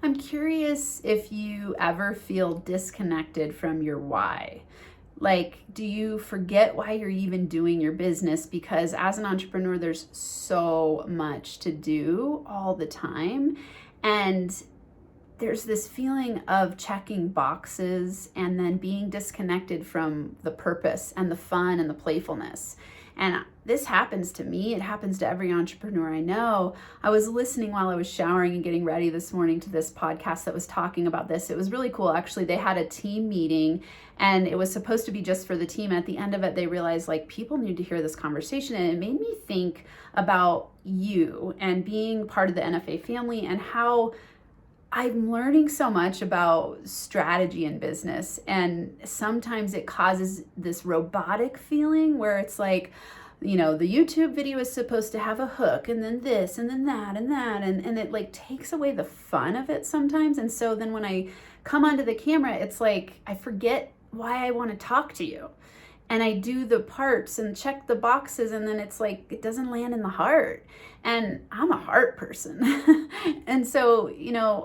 I'm curious if you ever feel disconnected from your why. Like, do you forget why you're even doing your business? Because as an entrepreneur, there's so much to do all the time. And there's this feeling of checking boxes and then being disconnected from the purpose and the fun and the playfulness. And this happens to me. It happens to every entrepreneur I know. I was listening while I was showering and getting ready this morning to this podcast that was talking about this. It was really cool. Actually, they had a team meeting and it was supposed to be just for the team. At the end of it, they realized like people need to hear this conversation. And it made me think about you and being part of the NFA family and how I'm learning so much about strategy in business, and sometimes it causes this robotic feeling where it's like, the YouTube video is supposed to have a hook and then this and then that and that, and it like takes away the fun of it sometimes. And so then when I come onto the camera, it's like I forget why I want to talk to you. And I do the parts and check the boxes, and then it's like it doesn't land in the heart. And I'm a heart person. And so,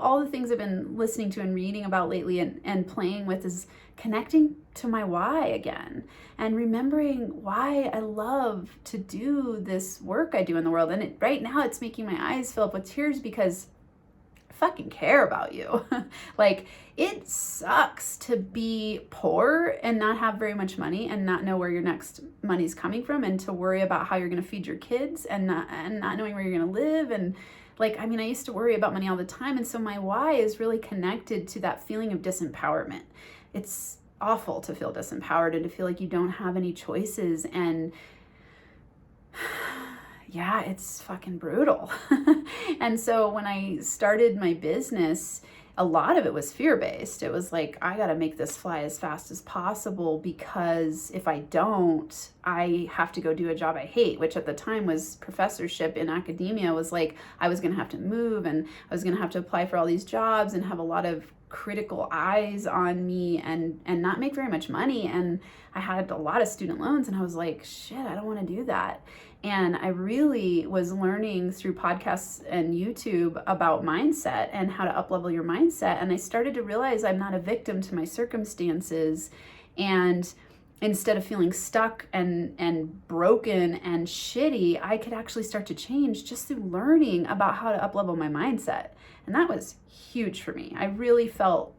all the things I've been listening to and reading about lately and playing with is connecting to my why again and remembering why I love to do this work I do in the world. And right now it's making my eyes fill up with tears because fucking care about you. Like, it sucks to be poor and not have very much money and not know where your next money's coming from, and to worry about how you're going to feed your kids and not knowing where you're going to live. And I used to worry about money all the time. And so my why is really connected to that feeling of disempowerment. It's awful to feel disempowered and to feel like you don't have any choices. And yeah, it's fucking brutal. And so when I started my business, a lot of it was fear-based. It was like, I got to make this fly as fast as possible, because if I don't, I have to go do a job I hate, which at the time was professorship in academia. Was like, I was going to have to move, and I was going to have to apply for all these jobs and have a lot of critical eyes on me and not make very much money. And I had a lot of student loans, and I was like, shit, I don't want to do that. And I really was learning through podcasts and YouTube about mindset and how to up-level your mindset. And I started to realize I'm not a victim to my circumstances. And instead of feeling stuck and broken and shitty, I could actually start to change just through learning about how to up-level my mindset. And that was huge for me. I really felt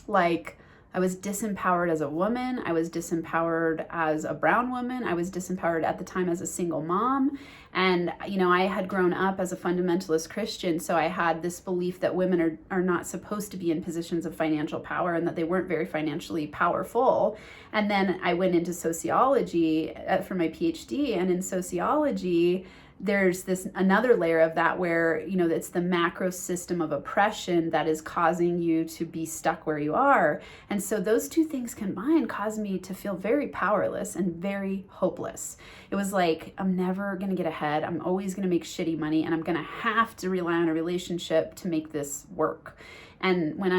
like I was disempowered as a woman. I was disempowered as a brown woman. I was disempowered at the time as a single mom. And, I had grown up as a fundamentalist Christian. So I had this belief that women are not supposed to be in positions of financial power and that they weren't very financially powerful. And then I went into sociology for my PhD. And in sociology, there's another layer of that where, it's the macro system of oppression that is causing you to be stuck where you are. And so those two things combined caused me to feel very powerless and very hopeless. It was like, I'm never going to get ahead. I'm always going to make shitty money, and I'm going to have to rely on a relationship to make this work. And when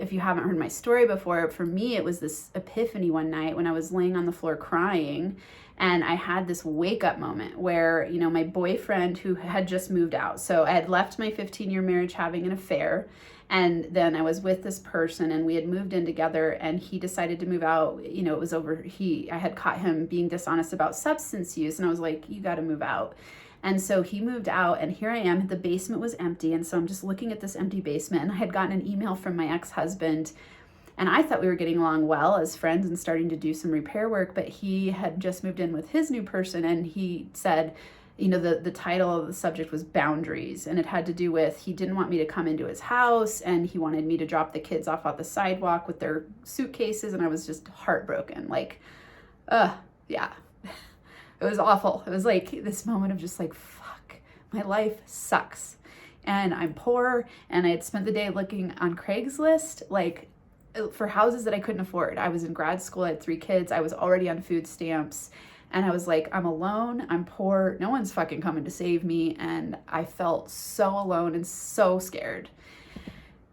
if you haven't heard my story before, for me, it was this epiphany one night when I was laying on the floor crying. And I had this wake up moment where, my boyfriend, who had just moved out. So I had left my 15-year marriage having an affair. And then I was with this person, and we had moved in together, and he decided to move out. It was over. I had caught him being dishonest about substance use. And I was like, you got to move out. And so he moved out, and here I am. The basement was empty. And so I'm just looking at this empty basement, and I had gotten an email from my ex-husband. And I thought we were getting along well as friends and starting to do some repair work, but he had just moved in with his new person, and he said, the title of the subject was boundaries, and it had to do with he didn't want me to come into his house, and he wanted me to drop the kids off the sidewalk with their suitcases, and I was just heartbroken. Like, yeah, it was awful. It was like this moment of just like, fuck, my life sucks, and I'm poor, and I had spent the day looking on Craigslist, like, for houses that I couldn't afford. I was in grad school, I had 3 kids, I was already on food stamps, and I was like, I'm alone, I'm poor, no one's fucking coming to save me, and I felt so alone and so scared.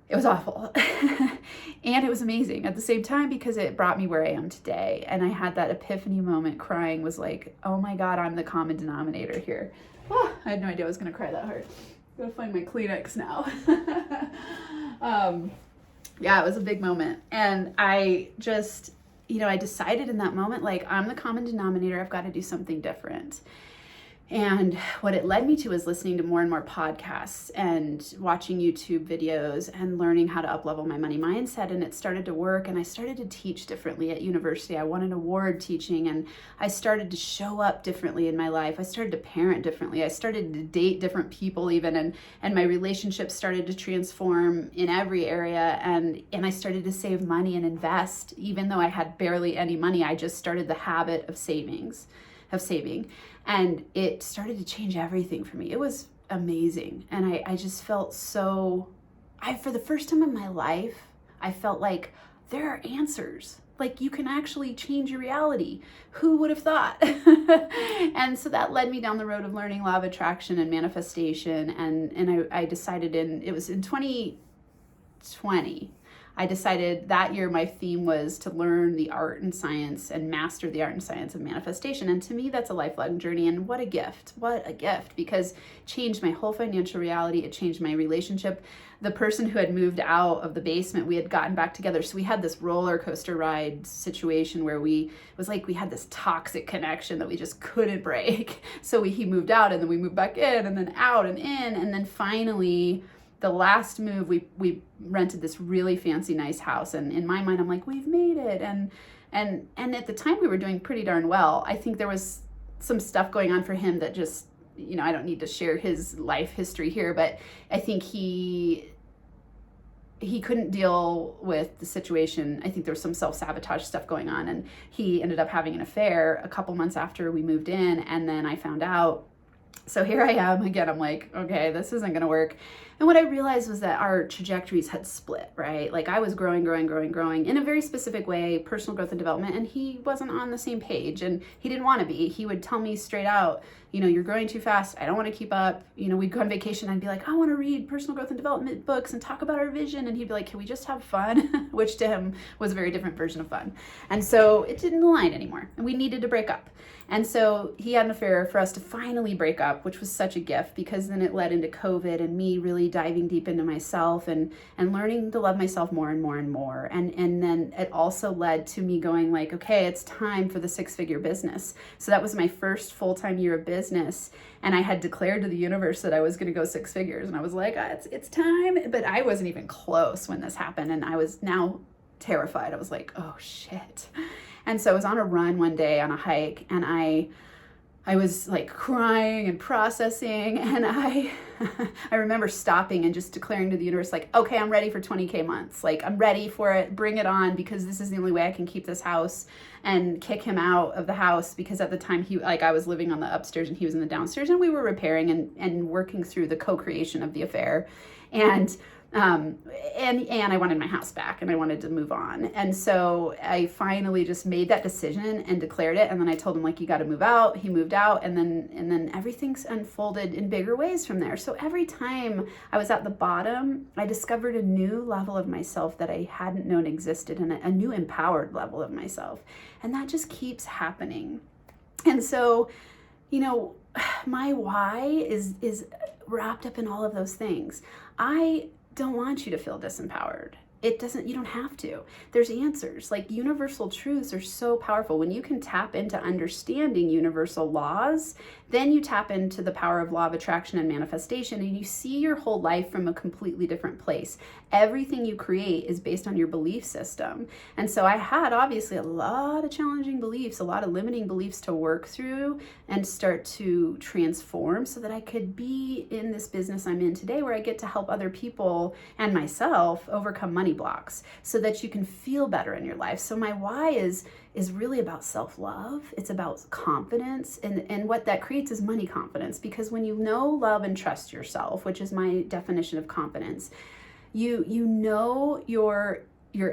It was awful. And it was amazing at the same time because it brought me where I am today. And I had that epiphany moment. Crying was like, oh my God, I'm the common denominator here. Oh, I had no idea I was going to cry that hard. Gotta find my Kleenex now. Yeah, it was a big moment. And I just, I decided in that moment, like, I'm the common denominator. I've got to do something different. And what it led me to was listening to more and more podcasts and watching YouTube videos and learning how to up-level my money mindset. And it started to work, and I started to teach differently at university. I won an award teaching, and I started to show up differently in my life. I started to parent differently. I started to date different people even, and my relationships started to transform in every area. And I started to save money and invest. Even though I had barely any money, I just started the habit of saving. And it started to change everything for me. It was amazing. And I just felt for the first time in my life, I felt like there are answers. Like, you can actually change your reality. Who would have thought? And so that led me down the road of learning law of attraction and manifestation. And I decided it was in 2020, I decided that year my theme was to learn the art and science and master the art and science of manifestation. And to me, that's a lifelong journey. And what a gift, because it changed my whole financial reality. It changed my relationship. The person who had moved out of the basement, we had gotten back together. So we had this roller coaster ride situation where it was like we had this toxic connection that we just couldn't break. So he moved out, and then we moved back in, and then out and in. And then finally, the last move, we rented this really fancy, nice house. And in my mind, I'm like, we've made it. And at the time, we were doing pretty darn well. I think there was some stuff going on for him that just, I don't need to share his life history here, but I think he couldn't deal with the situation. I think there was some self-sabotage stuff going on, and he ended up having an affair a couple months after we moved in. And then I found out. So here I am again. I'm like, okay, this isn't going to work. And what I realized was that our trajectories had split, right? Like, I was growing in a very specific way, personal growth and development, and he wasn't on the same page, and he didn't want to be. He would tell me straight out, you're growing too fast. I don't want to keep up. We'd go on vacation. I'd be like, I want to read personal growth and development books and talk about our vision. And he'd be like, can we just have fun? Which to him was a very different version of fun. And so it didn't align anymore, and we needed to break up. And so he had an affair for us to finally break up, which was such a gift, because then it led into COVID and me really diving deep into myself and learning to love myself more and more and more. And then it also led to me going like, okay, it's time for the 6-figure business. So that was my first full-time year of business. And I had declared to the universe that I was going to go 6 figures. And I was like, it's time. But I wasn't even close when this happened. And I was now terrified. I was like, oh shit. And so I was on a run one day on a hike, and I was like crying and processing, and I remember stopping and just declaring to the universe, like, okay, I'm ready for 20K months. Like, I'm ready for it. Bring it on, because this is the only way I can keep this house, and kick him out of the house, because at the time I was living on the upstairs and he was in the downstairs, and we were repairing and working through the co-creation of the affair. And I wanted my house back, and I wanted to move on. And so I finally just made that decision and declared it. And then I told him, like, you got to move out. He moved out, and then everything's unfolded in bigger ways from there. So every time I was at the bottom, I discovered a new level of myself that I hadn't known existed, and a new empowered level of myself. And that just keeps happening. And so, my why is wrapped up in all of those things. I don't want you to feel disempowered. You don't have to. There's answers. Like, universal truths are so powerful. When you can tap into understanding universal laws, then you tap into the power of law of attraction and manifestation, and you see your whole life from a completely different place. Everything you create is based on your belief system. And so I had obviously a lot of challenging beliefs, a lot of limiting beliefs to work through and start to transform, so that I could be in this business I'm in today, where I get to help other people and myself overcome money blocks, so that you can feel better in your life. So my why is really about self-love. It's about confidence, and what that creates is money confidence, because when you know, love, and trust yourself, which is my definition of confidence, you know your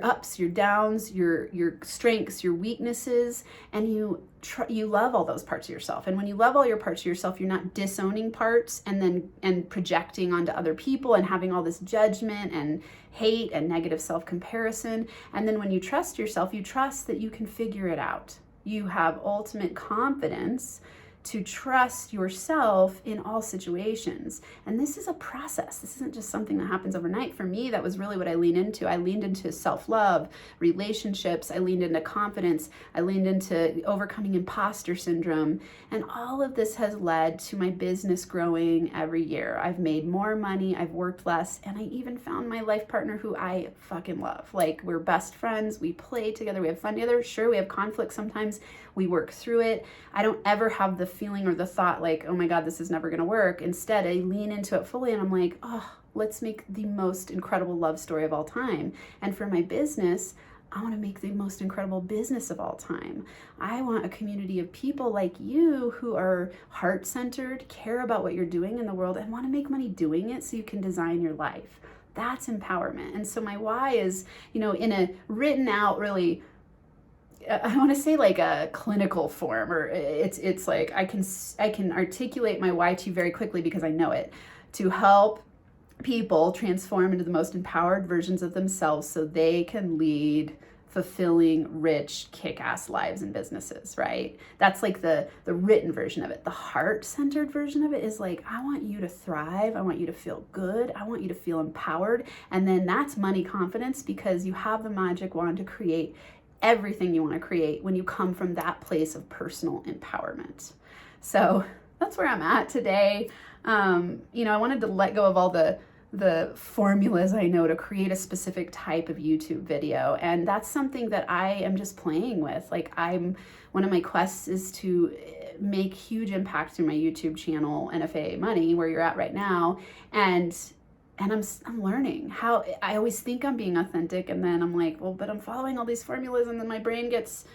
ups, your downs, your strengths, your weaknesses, and you love all those parts of yourself. And when you love all your parts of yourself, you're not disowning parts and projecting onto other people and having all this judgment and hate and negative self-comparison. And then when you trust yourself, you trust that you can figure it out. You have ultimate confidence to trust yourself in all situations. And this is a process. This isn't just something that happens overnight. For me, that was really what I leaned into. I leaned into self-love, relationships. I leaned into confidence. I leaned into overcoming imposter syndrome. And all of this has led to my business growing every year. I've made more money, I've worked less, and I even found my life partner who I fucking love. Like, we're best friends, we play together, we have fun together. Sure, we have conflict sometimes, we work through it. I don't ever have the feeling or the thought like, oh my God, this is never gonna work. Instead, I lean into it fully and I'm like, oh, let's make the most incredible love story of all time. And for my business, I want to make the most incredible business of all time. I want a community of people like you who are heart-centered, care about what you're doing in the world, and want to make money doing it so you can design your life. That's empowerment. And so my why is, in a written out, really, I want to say like a clinical form, or it's like I can articulate my why to you very quickly because I know it, to help people transform into the most empowered versions of themselves so they can lead fulfilling, rich, kick-ass lives and businesses, right? That's like the written version of it. The heart-centered version of it is like, I want you to thrive. I want you to feel good. I want you to feel empowered. And then that's money confidence, because you have the magic wand to create everything you want to create when you come from that place of personal empowerment. So that's where I'm at today. I wanted to let go of all the formulas I know to create a specific type of YouTube video. And that's something that I am just playing with. Like, one of my quests is to make huge impact through my YouTube channel, NFA Money, where you're at right now. And I'm learning how. I always think I'm being authentic, and then I'm like, well, but I'm following all these formulas, and then my brain gets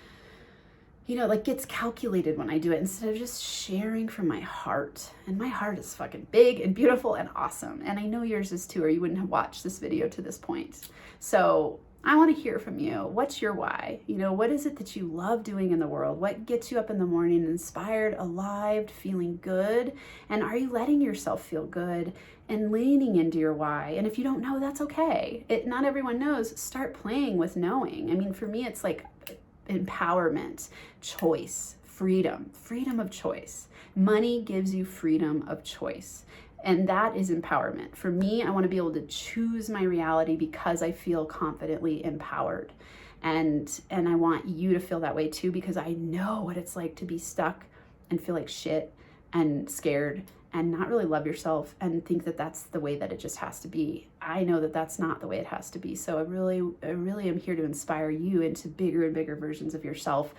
gets calculated when I do it, instead of just sharing from my heart. And my heart is fucking big and beautiful and awesome. And I know yours is too, or you wouldn't have watched this video to this point. So I want to hear from you. What's your why? What is it that you love doing in the world? What gets you up in the morning inspired, alive, feeling good? And are you letting yourself feel good and leaning into your why? And if you don't know, that's okay. Not everyone knows. Start playing with knowing. I mean, for me, it's like empowerment, choice, freedom of choice. Money gives you freedom of choice. And that is empowerment. For me, I want to be able to choose my reality because I feel confidently empowered. And I want you to feel that way too, because I know what it's like to be stuck and feel like shit and scared and not really love yourself and think that that's the way that it just has to be. I know that that's not the way it has to be. So I really am here to inspire you into bigger and bigger versions of yourself,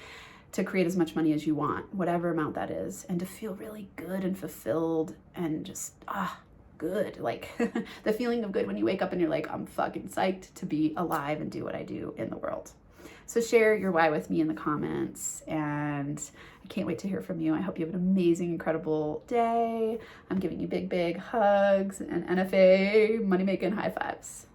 to create as much money as you want, whatever amount that is, and to feel really good and fulfilled and just, good. Like the feeling of good when you wake up and you're like, I'm fucking psyched to be alive and do what I do in the world. So share your why with me in the comments, and I can't wait to hear from you. I hope you have an amazing, incredible day. I'm giving you big, big hugs and NFA money-making high fives.